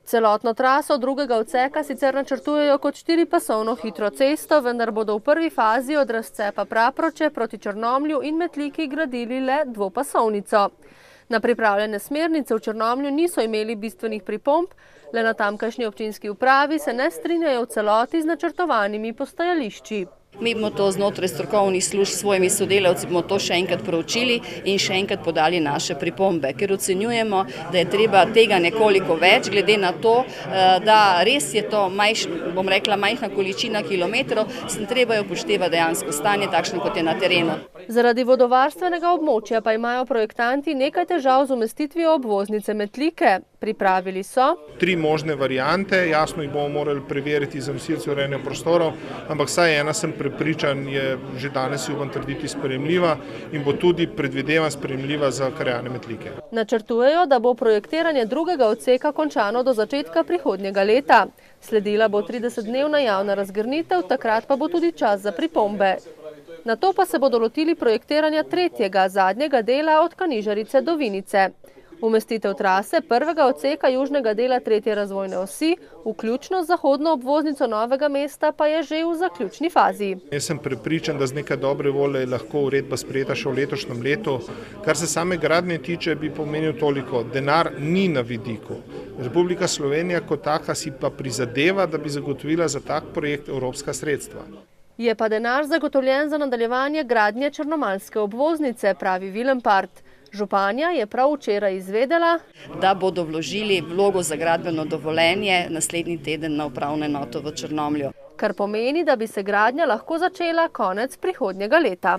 Celotno traso drugega odseka sicer načrtujejo kot 4-pasovno hitro cesto, vendar bodo v prvi fazi od razcepa Praproče proti Črnomlju in Metliki gradili le dvopasovnico. Na pripravljene smernice v Črnomlju niso imeli bistvenih pripomb, le na tamkajšnji občinski upravi se ne strinjajo v celoti z načrtovanimi postajališči. Mi bomo to znotraj strokovnih služb s svojimi sodelavci bomo to še enkrat proučili in še enkrat podali naše pripombe, ker ocenjujemo, da je treba tega nekoliko več, glede na to, da res je to majhna količina kilometrov, treba je upoštevati dejansko stanje takšno, kot je na terenu. Zaradi vodovarstvenega območja pa imajo projektanti nekaj težav z umestitvijo obvoznice Metlike. Pripravili so 3 možne variante, jasno jih bomo morali preveriti za nosilce urejanja prostorov, ampak vsaj ena sem prepričan, je že danes upam trditi sprejemljiva in bo tudi predvidevan sprejemljiva za krajane Metlike. Načrtujejo, da bo projektiranje drugega odseka končano do začetka prihodnjega leta. Sledila bo 30-dnevna javna razgrnitev, takrat pa bo tudi čas za pripombe. Nato pa se bodo lotili projektiranja tretjega, zadnjega dela od Kanižarice do Vinice. Umestitev trase prvega odseka južnega dela 3. razvojne osi, vključno z zahodno obvoznico Novega mesta, pa je že v zaključni fazi. Jaz sem prepričan, da z nekaj dobre volje je lahko uredba sprejeta še v letošnjem letu. Kar se same gradnje tiče, bi pomenil toliko. Denar ni na vidiku. Republika Slovenija kot taka si pa prizadeva, da bi zagotovila za tak projekt evropska sredstva. Je pa denar zagotovljen za nadaljevanje gradnje črnomaljske obvoznice, pravi Vilempart. Županja je prav včeraj izvedela, da bodo vložili vlogo za gradbeno dovoljenje naslednji teden na upravno enoto v Črnomlju. Kar pomeni, da bi se gradnja lahko začela konec prihodnjega leta.